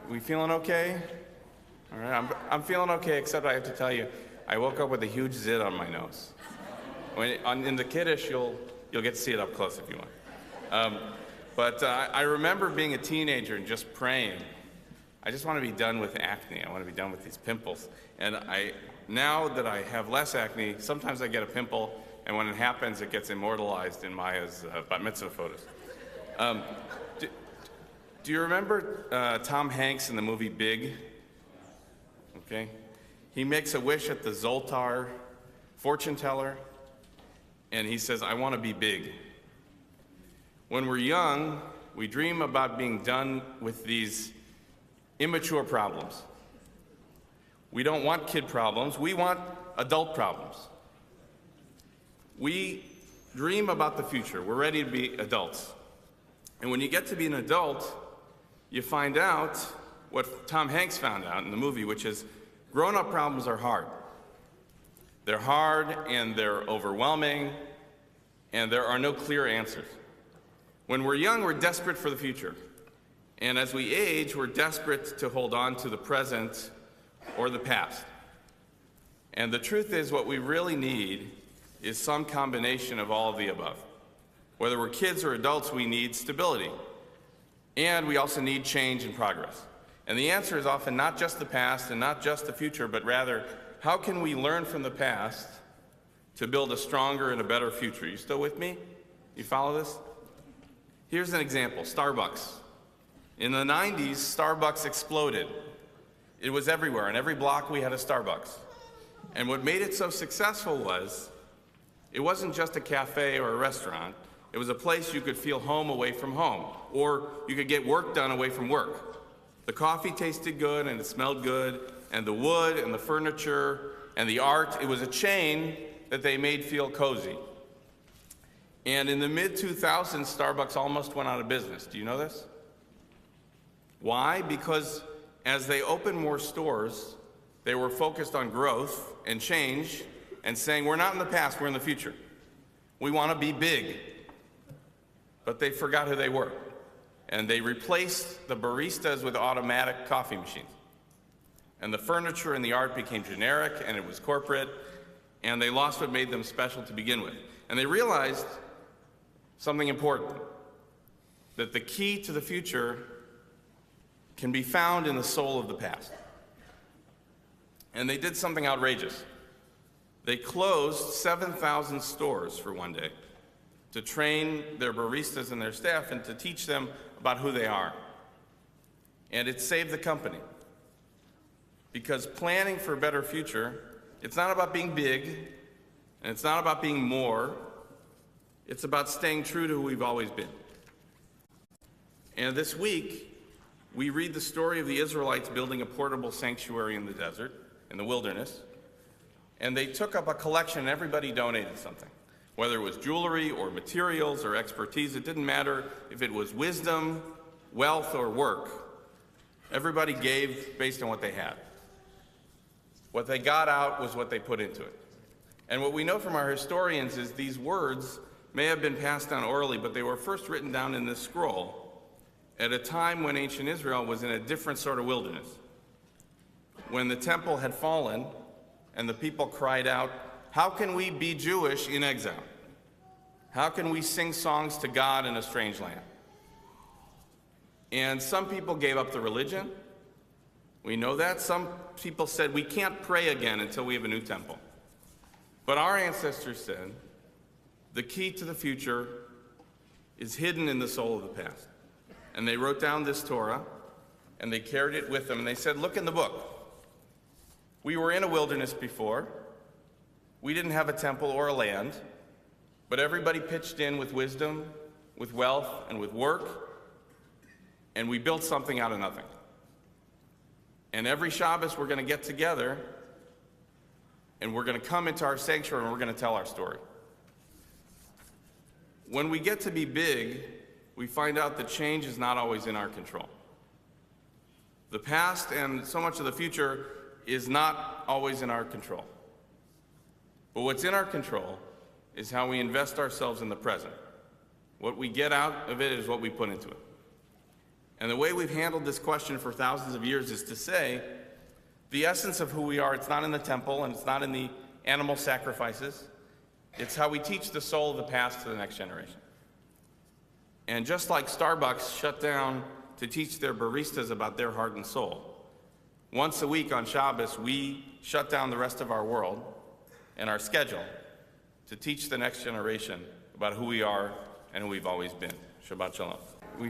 We feeling okay? All right, I'm feeling okay, except I have to tell you, I woke up with a huge zit on my nose. In the Kiddush, you'll get to see it up close if you want. But I remember being a teenager and just praying, I just want to be done with acne. I want to be done with these pimples. And now that I have less acne, sometimes I get a pimple, and when it happens, it gets immortalized in Maya's bat mitzvah photos. Do you remember Tom Hanks in the movie Big? Okay. He makes a wish at the Zoltar fortune teller, and he says, I want to be big. When we're young, we dream about being done with these immature problems. We don't want kid problems, we want adult problems. We dream about the future, we're ready to be adults. And when you get to be an adult, you find out what Tom Hanks found out in the movie, which is grown-up problems are hard. They're hard and they're overwhelming, and there are no clear answers. When we're young, we're desperate for the future. And as we age, we're desperate to hold on to the present or the past. And the truth is, what we really need is some combination of all of the above. Whether we're kids or adults, we need stability. And we also need change and progress. And the answer is often not just the past and not just the future, but rather, how can we learn from the past to build a stronger and a better future? You still with me? You follow this? Here's an example, Starbucks. In the 90s, Starbucks exploded. It was everywhere. On every block, we had a Starbucks. And what made it so successful was, it wasn't just a cafe or a restaurant. It was a place you could feel home away from home, or you could get work done away from work. The coffee tasted good and it smelled good, and the wood and the furniture and the art, it was a chain that they made feel cozy. And in the mid-2000s, Starbucks almost went out of business. Do you know this? Why? Because as they opened more stores, they were focused on growth and change and saying, we're not in the past, we're in the future. We want to be big. But they forgot who they were. And they replaced the baristas with automatic coffee machines. And the furniture and the art became generic, and it was corporate, and they lost what made them special to begin with. And they realized something important, that the key to the future can be found in the soul of the past. And they did something outrageous. They closed 7,000 stores for one day to train their baristas and their staff and to teach them about who they are. And it saved the company. Because planning for a better future, it's not about being big, and it's not about being more, it's about staying true to who we've always been. And this week, we read the story of the Israelites building a portable sanctuary in the desert, in the wilderness, and they took up a collection and everybody donated something. Whether it was jewelry or materials or expertise, it didn't matter if it was wisdom, wealth, or work. Everybody gave based on what they had. What they got out was what they put into it. And what we know from our historians is these words may have been passed down orally, but they were first written down in this scroll at a time when ancient Israel was in a different sort of wilderness. When the temple had fallen and the people cried out, how can we be Jewish in exile? How can we sing songs to God in a strange land? And some people gave up the religion. We know that. Some people said, we can't pray again until we have a new temple. But our ancestors said, the key to the future is hidden in the soul of the past. And they wrote down this Torah, and they carried it with them, and they said, look in the book. We were in a wilderness before. We didn't have a temple or a land, but everybody pitched in with wisdom, with wealth, and with work, and we built something out of nothing. And every Shabbos, we're going to get together, and we're going to come into our sanctuary, and we're going to tell our story. When we get to be big, we find out that change is not always in our control. The past and so much of the future is not always in our control. But what's in our control is how we invest ourselves in the present. What we get out of it is what we put into it. And the way we've handled this question for thousands of years is to say, the essence of who we are, it's not in the temple and it's not in the animal sacrifices. It's how we teach the soul of the past to the next generation. And just like Starbucks shut down to teach their baristas about their heart and soul, once a week on Shabbos, we shut down the rest of our world and our schedule to teach the next generation about who we are and who we've always been. Shabbat Shalom.